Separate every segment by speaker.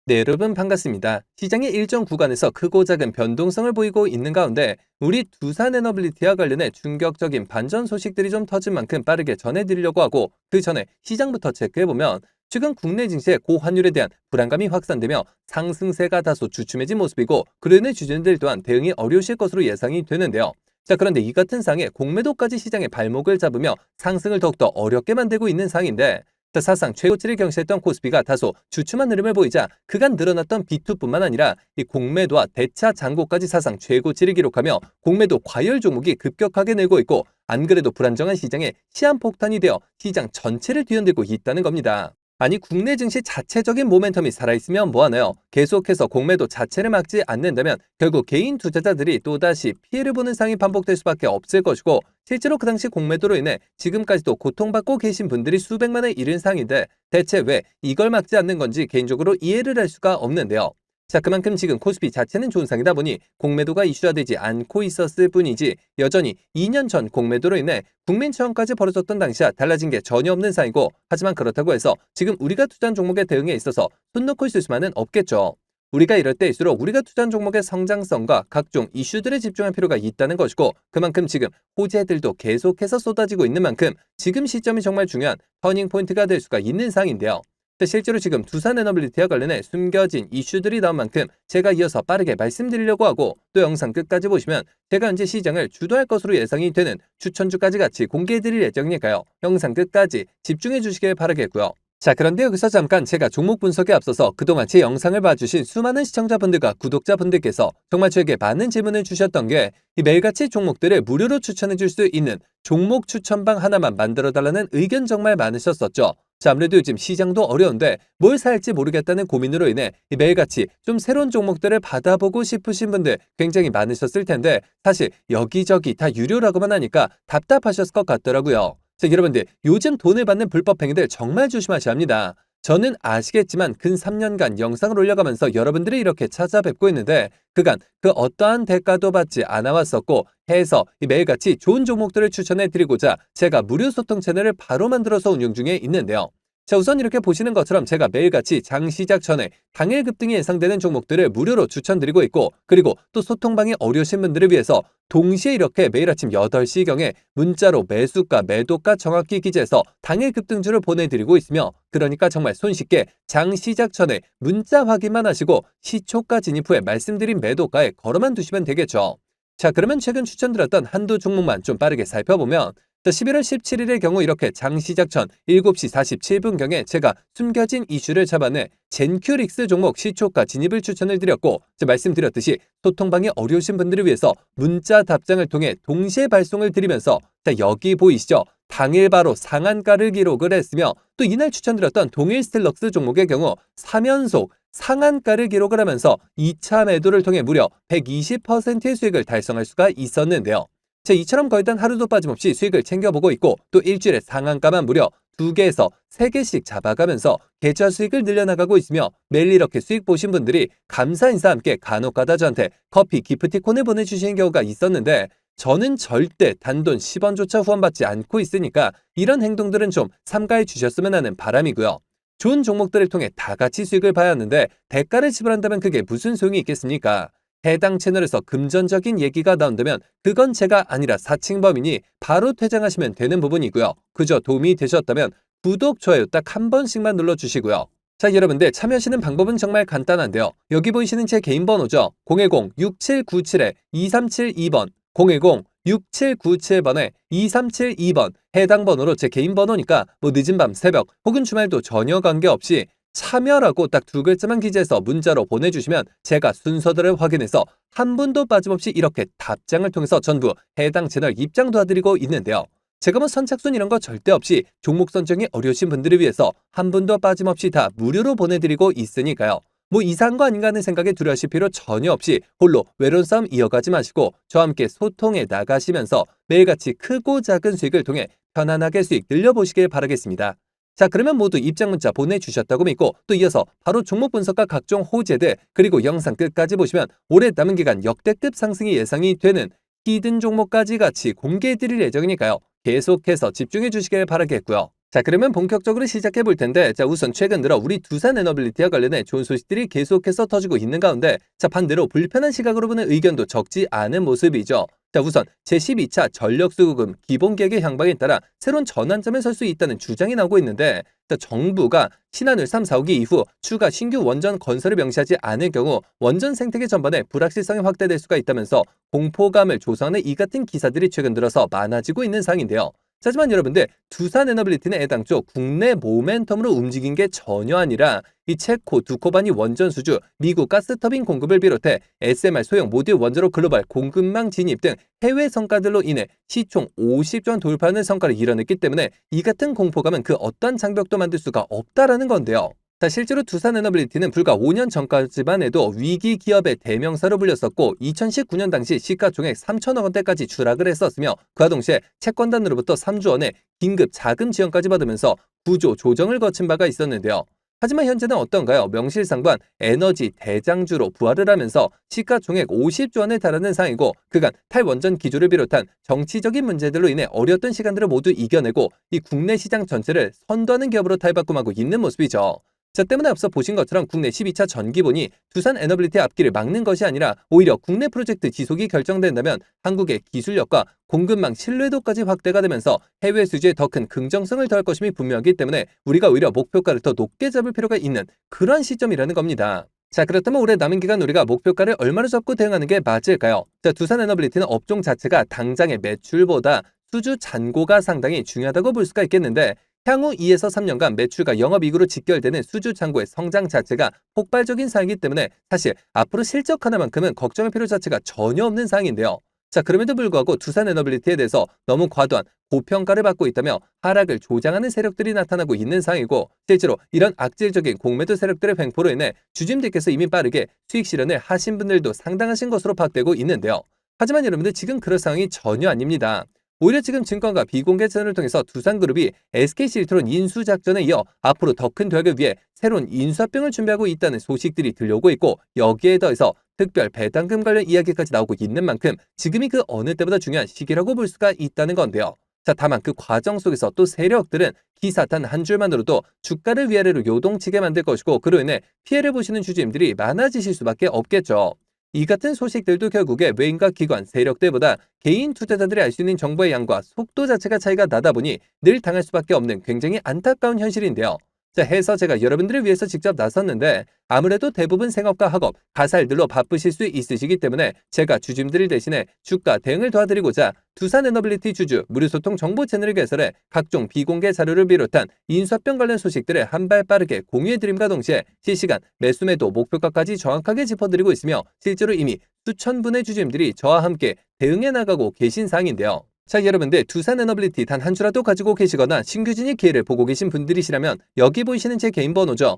Speaker 1: 네, 여러분 반갑습니다. 시장의 일정 구간에서 크고 작은 변동성을 보이고 있는 가운데 우리 두산에너빌리티와 관련해 충격적인 반전 소식들이 좀 터진 만큼 빠르게 전해드리려고 하고 그 전에 시장부터 체크해보면 최근 국내 증시의 고환율에 대한 불안감이 확산되며 상승세가 다소 주춤해진 모습이고 그로 인해 주주들 또한 대응이 어려우실 것으로 예상이 되는데요. 자, 그런데 이 같은 상황에 공매도까지 시장의 발목을 잡으며 상승을 더욱더 어렵게 만들고 있는 상황인데 사상 최고치를 경시했던 코스피가 다소 주춤한 흐름을 보이자 그간 늘어났던 비투뿐만 아니라 이 공매도와 대차 잔고까지 사상 최고치를 기록하며 공매도 과열 종목이 급격하게 늘고 있고 안 그래도 불안정한 시장에 시한폭탄이 되어 시장 전체를 뒤흔들고 있다는 겁니다. 아니 국내 증시 자체적인 모멘텀이 살아있으면 뭐하나요? 계속해서 공매도 자체를 막지 않는다면 결국 개인 투자자들이 또다시 피해를 보는 상황이 반복될 수밖에 없을 것이고 실제로 그 당시 공매도로 인해 지금까지도 고통받고 계신 분들이 수백만에 이른 상황인데 대체 왜 이걸 막지 않는 건지 개인적으로 이해를 할 수가 없는데요. 자, 그만큼 지금 코스피 자체는 좋은 상이다 보니 공매도가 이슈화되지 않고 있었을 뿐이지 여전히 2년 전 공매도로 인해 국민체험까지 벌어졌던 당시와 달라진 게 전혀 없는 상이고 하지만 그렇다고 해서 지금 우리가 투자한 종목의 대응에 있어서 손 놓고 있을 수만은 없겠죠. 우리가 이럴 때일수록 우리가 투자한 종목의 성장성과 각종 이슈들에 집중할 필요가 있다는 것이고 그만큼 지금 호재들도 계속해서 쏟아지고 있는 만큼 지금 시점이 정말 중요한 터닝 포인트가 될 수가 있는 상인데요. 실제로 지금 두산에너빌리티와 관련해 숨겨진 이슈들이 나온 만큼 제가 이어서 빠르게 말씀드리려고 하고 또 영상 끝까지 보시면 제가 현재 시장을 주도할 것으로 예상이 되는 추천주까지 같이 공개해드릴 예정이니까요. 영상 끝까지 집중해 주시길 바라겠고요. 자, 그런데 여기서 잠깐 제가 종목 분석에 앞서서 그동안 제 영상을 봐주신 수많은 시청자분들과 구독자분들께서 정말 저에게 많은 질문을 주셨던 게 이 매일같이 종목들을 무료로 추천해 줄 수 있는 종목 추천방 하나만 만들어달라는 의견 정말 많으셨었죠. 자, 아무래도 요즘 시장도 어려운데 뭘 살지 모르겠다는 고민으로 인해 이 매일같이 좀 새로운 종목들을 받아보고 싶으신 분들 굉장히 많으셨을 텐데 사실 여기저기 다 유료라고만 하니까 답답하셨을 것 같더라고요. 자, 여러분들 요즘 돈을 받는 불법 행위들 정말 조심하셔야 합니다. 저는 아시겠지만 근 3년간 영상을 올려가면서 여러분들이 이렇게 찾아뵙고 있는데 그간 그 어떠한 대가도 받지 않아 왔었고 해서 매일같이 좋은 종목들을 추천해 드리고자 제가 무료 소통 채널을 바로 만들어서 운영 중에 있는데요. 자, 우선 이렇게 보시는 것처럼 제가 매일같이 장 시작 전에 당일 급등이 예상되는 종목들을 무료로 추천드리고 있고 그리고 또 소통방이 어려우신 분들을 위해서 동시에 이렇게 매일 아침 8시경에 문자로 매수가 매도가 정확히 기재해서 당일 급등주를 보내드리고 있으며 그러니까 정말 손쉽게 장 시작 전에 문자 확인만 하시고 시초가 진입 후에 말씀드린 매도가에 걸어만 두시면 되겠죠. 자, 그러면 최근 추천드렸던 한두 종목만 좀 빠르게 살펴보면 11월 17일의 경우 이렇게 장 시작 전 7시 47분경에 제가 숨겨진 이슈를 잡아내 젠큐릭스 종목 시초가 진입을 추천을 드렸고 말씀드렸듯이 소통방이 어려우신 분들을 위해서 문자 답장을 통해 동시에 발송을 드리면서 여기 보이시죠? 당일 바로 상한가를 기록을 했으며 또 이날 추천드렸던 동일 스틸럭스 종목의 경우 3연속 상한가를 기록을 하면서 2차 매도를 통해 무려 120%의 수익을 달성할 수가 있었는데요. 이처럼 거의 단 하루도 빠짐없이 수익을 챙겨보고 있고 또 일주일에 상한가만 무려 2개에서 3개씩 잡아가면서 계좌 수익을 늘려나가고 있으며 매일 이렇게 수익 보신 분들이 감사 인사와 함께 간혹가다 저한테 커피 기프티콘을 보내주시는 경우가 있었는데 저는 절대 단돈 10원조차 후원받지 않고 있으니까 이런 행동들은 좀 삼가해 주셨으면 하는 바람이고요. 좋은 종목들을 통해 다 같이 수익을 봐야 하는데 대가를 지불한다면 그게 무슨 소용이 있겠습니까? 해당 채널에서 금전적인 얘기가 나온다면 그건 제가 아니라 사칭범이니 바로 퇴장하시면 되는 부분이고요. 그저 도움이 되셨다면 구독, 좋아요 딱 한 번씩만 눌러주시고요. 자, 여러분들 참여하시는 방법은 정말 간단한데요. 여기 보이시는 제 개인 번호죠. 010-6797-2372번 010-6797번에 2372번 해당 번호로 제 개인 번호니까 뭐 늦은 밤 새벽 혹은 주말도 전혀 관계없이 참여라고 딱 2글자만 기재해서 문자로 보내주시면 제가 순서들을 확인해서 한 분도 빠짐없이 이렇게 답장을 통해서 전부 해당 채널 입장 도와드리고 있는데요. 제가 뭐 선착순 이런 거 절대 없이 종목 선정이 어려우신 분들을 위해서 한 분도 빠짐없이 다 무료로 보내드리고 있으니까요. 뭐 이상한 거 아닌가 하는 생각에 두려우실 필요 전혀 없이 홀로 외로운 싸움 이어가지 마시고 저와 함께 소통해 나가시면서 매일같이 크고 작은 수익을 통해 편안하게 수익 늘려보시길 바라겠습니다. 자, 그러면 모두 입장 문자 보내주셨다고 믿고 또 이어서 바로 종목 분석과 각종 호재들 그리고 영상 끝까지 보시면 올해 남은 기간 역대급 상승이 예상이 되는 히든 종목까지 같이 공개해드릴 예정이니까요. 계속해서 집중해 주시길 바라겠고요. 자, 그러면 본격적으로 시작해 볼 텐데, 자, 우선 최근 들어 우리 두산 에너빌리티와 관련해 좋은 소식들이 계속해서 터지고 있는 가운데, 자, 반대로 불편한 시각으로 보는 의견도 적지 않은 모습이죠. 자, 우선 제12차 전력수급금 기본계획의 향방에 따라 새로운 전환점에 설 수 있다는 주장이 나오고 있는데, 자, 정부가 신한울 3, 4호기 이후 추가 신규 원전 건설을 명시하지 않을 경우 원전 생태계 전반에 불확실성이 확대될 수가 있다면서 공포감을 조성하는 이 같은 기사들이 최근 들어서 많아지고 있는 상황인데요. 하지만 여러분들, 두산 에너빌리티는 애당초 국내 모멘텀으로 움직인 게 전혀 아니라 이 체코 두코바니 원전 수주, 미국 가스터빈 공급을 비롯해 SMR 소형 모듈 원자로 글로벌 공급망 진입 등 해외 성과들로 인해 시총 50조 원 돌파하는 성과를 이뤄냈기 때문에 이 같은 공포감은 그 어떤 장벽도 만들 수가 없다라는 건데요. 자, 실제로 두산 에너빌리티는 불과 5년 전까지만 해도 위기 기업의 대명사로 불렸었고 2019년 당시 시가총액 3천억 원대까지 추락을 했었으며 그와 동시에 채권단으로부터 3조 원의 긴급 자금 지원까지 받으면서 구조 조정을 거친 바가 있었는데요. 하지만 현재는 어떤가요? 명실상부한 에너지 대장주로 부활을 하면서 시가총액 50조 원에 달하는 상황이고 그간 탈원전 기조를 비롯한 정치적인 문제들로 인해 어려웠던 시간들을 모두 이겨내고 이 국내 시장 전체를 선도하는 기업으로 탈바꿈하고 있는 모습이죠. 자, 때문에 앞서 보신 것처럼 국내 12차 전기본이 두산 에너빌리티의 앞길을 막는 것이 아니라 오히려 국내 프로젝트 지속이 결정된다면 한국의 기술력과 공급망 신뢰도까지 확대가 되면서 해외 수주에 더 큰 긍정성을 더할 것임이 분명하기 때문에 우리가 오히려 목표가를 더 높게 잡을 필요가 있는 그러한 시점이라는 겁니다. 자, 그렇다면 올해 남은 기간 우리가 목표가를 얼마로 잡고 대응하는 게 맞을까요? 자, 두산 에너빌리티는 업종 자체가 당장의 매출보다 수주 잔고가 상당히 중요하다고 볼 수가 있겠는데 향후 2에서 3년간 매출과 영업이익으로 직결되는 수주 잔고의 성장 자체가 폭발적인 사항이기 때문에 사실 앞으로 실적 하나만큼은 걱정할 필요 자체가 전혀 없는 상황인데요. 자, 그럼에도 불구하고 두산 에너빌리티에 대해서 너무 과도한 고평가를 받고 있다며 하락을 조장하는 세력들이 나타나고 있는 상황이고 실제로 이런 악질적인 공매도 세력들의 횡포로 인해 주주님들께서 이미 빠르게 수익 실현을 하신 분들도 상당하신 것으로 파악되고 있는데요. 하지만 여러분들 지금 그럴 상황이 전혀 아닙니다. 오히려 지금 증권가 비공개 채널을 통해서 두산그룹이 SK시리트론 인수 작전에 이어 앞으로 더 큰 도약을 위해 새로운 인수합병을 준비하고 있다는 소식들이 들려오고 있고 여기에 더해서 특별 배당금 관련 이야기까지 나오고 있는 만큼 지금이 그 어느 때보다 중요한 시기라고 볼 수가 있다는 건데요. 자, 다만 그 과정 속에서 또 세력들은 기사 단 한 줄만으로도 주가를 위아래로 요동치게 만들 것이고 그로 인해 피해를 보시는 주주님들이 많아지실 수밖에 없겠죠. 이 같은 소식들도 결국에 외인과 기관, 세력들보다 개인 투자자들이 알 수 있는 정보의 양과 속도 자체가 차이가 나다 보니 늘 당할 수밖에 없는 굉장히 안타까운 현실인데요. 자, 해서 제가 여러분들을 위해서 직접 나섰는데 아무래도 대부분 생업과 학업, 가살들로 바쁘실 수 있으시기 때문에 제가 주주님들 대신에 주가 대응을 도와드리고자 두산 에너빌리티 주주 무료소통 정보 채널을 개설해 각종 비공개 자료를 비롯한 인수합병 관련 소식들을 한 발 빠르게 공유해드림과 동시에 실시간 매수매도 목표가까지 정확하게 짚어드리고 있으며 실제로 이미 수천 분의 주주님들이 저와 함께 대응해 나가고 계신 상황인데요. 자, 여러분들 두산 에너빌리티 단 한 주라도 가지고 계시거나 신규 진입 기회를 보고 계신 분들이시라면 여기 보이시는 제 개인 번호죠.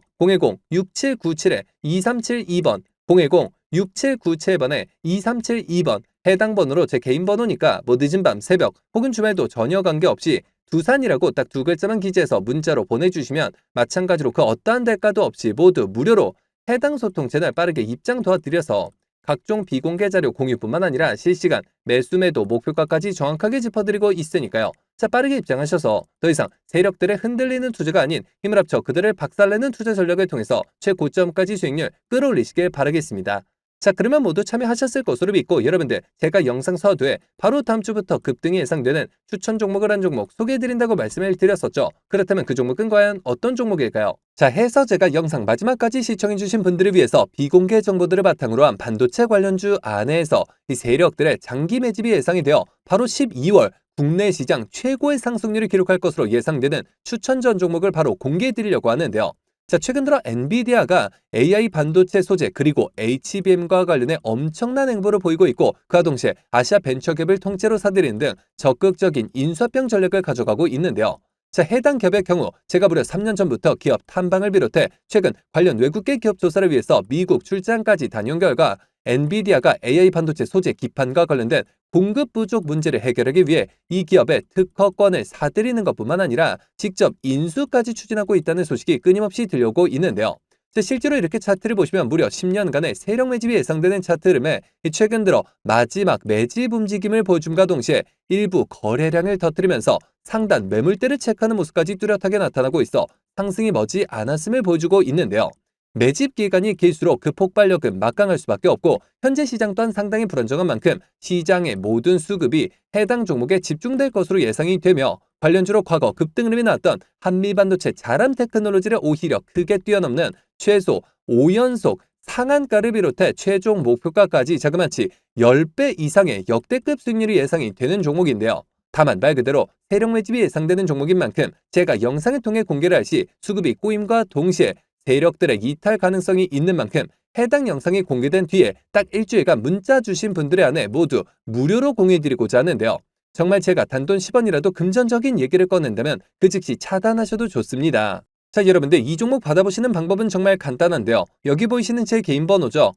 Speaker 1: 010-6797-2372번 010-6797번에 2372번 해당 번호로 제 개인 번호니까 뭐 늦은 밤, 새벽 혹은 주말도 전혀 관계없이 두산이라고 딱 두 글자만 기재해서 문자로 보내주시면 마찬가지로 그 어떠한 대가도 없이 모두 무료로 해당 소통 채널 빠르게 입장 도와드려서 각종 비공개 자료 공유뿐만 아니라 실시간 매수매도 목표가까지 정확하게 짚어드리고 있으니까요. 자, 빠르게 입장하셔서 더 이상 세력들의 흔들리는 투자가 아닌 힘을 합쳐 그들을 박살내는 투자 전략을 통해서 최고점까지 수익률 끌어올리시길 바라겠습니다. 자, 그러면 모두 참여하셨을 것으로 믿고 여러분들 제가 영상 서두에 바로 다음 주부터 급등이 예상되는 추천 종목을 한 종목 소개해드린다고 말씀을 드렸었죠. 그렇다면 그 종목은 과연 어떤 종목일까요? 자, 해서 제가 영상 마지막까지 시청해주신 분들을 위해서 비공개 정보들을 바탕으로 한 반도체 관련주 안에서 이 세력들의 장기 매집이 예상이 되어 바로 12월 국내 시장 최고의 상승률을 기록할 것으로 예상되는 추천 전 종목을 바로 공개해드리려고 하는데요. 자, 최근 들어 엔비디아가 AI 반도체 소재 그리고 HBM과 관련해 엄청난 행보를 보이고 있고 그와 동시에 아시아 벤처기업을 통째로 사들이는 등 적극적인 인수합병 전략을 가져가고 있는데요. 자, 해당 기업의 경우 제가 무려 3년 전부터 기업 탐방을 비롯해 최근 관련 외국계 기업 조사를 위해서 미국 출장까지 다녀온 결과 엔비디아가 AI 반도체 소재 기판과 관련된 공급 부족 문제를 해결하기 위해 이 기업의 특허권을 사들이는 것뿐만 아니라 직접 인수까지 추진하고 있다는 소식이 끊임없이 들려오고 있는데요. 실제로 이렇게 차트를 보시면 무려 10년간의 세력 매집이 예상되는 차트 흐름에 최근 들어 마지막 매집 움직임을 보여줌과 동시에 일부 거래량을 터뜨리면서 상단 매물대를 체크하는 모습까지 뚜렷하게 나타나고 있어 상승이 머지 않았음을 보여주고 있는데요. 매집 기간이 길수록 그 폭발력은 막강할 수밖에 없고 현재 시장 또한 상당히 불안정한 만큼 시장의 모든 수급이 해당 종목에 집중될 것으로 예상이 되며 관련주로 과거 급등 흐름이 나왔던 한미반도체 자람 테크놀로지를 오히려 크게 뛰어넘는 최소 5연속 상한가를 비롯해 최종 목표가까지 자그마치 10배 이상의 역대급 수익률이 예상이 되는 종목인데요. 다만 말 그대로 세력 매집이 예상되는 종목인 만큼 제가 영상을 통해 공개를 할 시 수급이 꼬임과 동시에 세력들의 이탈 가능성이 있는 만큼 해당 영상이 공개된 뒤에 딱 일주일간 문자 주신 분들의 안에 모두 무료로 공유해드리고자 하는데요. 정말 제가 단돈 10원이라도 금전적인 얘기를 꺼낸다면 그 즉시 차단하셔도 좋습니다. 자, 여러분들 이 종목 받아보시는 방법은 정말 간단한데요. 여기 보이시는 제 개인 번호죠.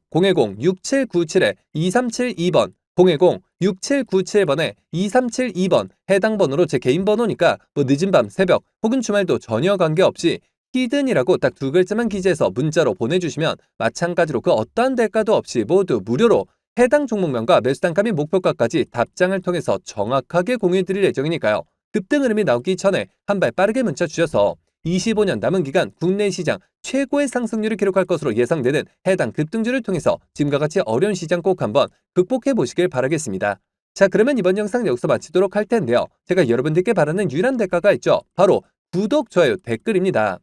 Speaker 1: 010-6797-2372번 010-6797번에 2372번 해당 번호로 제 개인 번호니까 늦은 밤, 새벽 혹은 주말도 전혀 관계없이 히든이라고 딱 두 글자만 기재해서 문자로 보내주시면 마찬가지로 그 어떠한 대가도 없이 모두 무료로 해당 종목명과 매수단가 및 목표가까지 답장을 통해서 정확하게 공유해드릴 예정이니까요. 급등 흐름이 나오기 전에 한 발 빠르게 문자 주셔서 25년 남은 기간 국내 시장 최고의 상승률을 기록할 것으로 예상되는 해당 급등주를 통해서 지금과 같이 어려운 시장 꼭 한번 극복해 보시길 바라겠습니다. 자, 그러면 이번 영상 여기서 마치도록 할 텐데요. 제가 여러분들께 바라는 유일한 대가가 있죠. 바로 구독, 좋아요, 댓글입니다.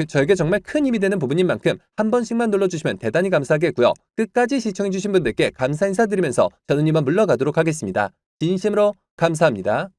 Speaker 1: 저에게 정말 큰 힘이 되는 부분인 만큼 한 번씩만 눌러주시면 대단히 감사하겠고요. 끝까지 시청해주신 분들께 감사 인사드리면서 저는 이만 물러가도록 하겠습니다. 진심으로 감사합니다.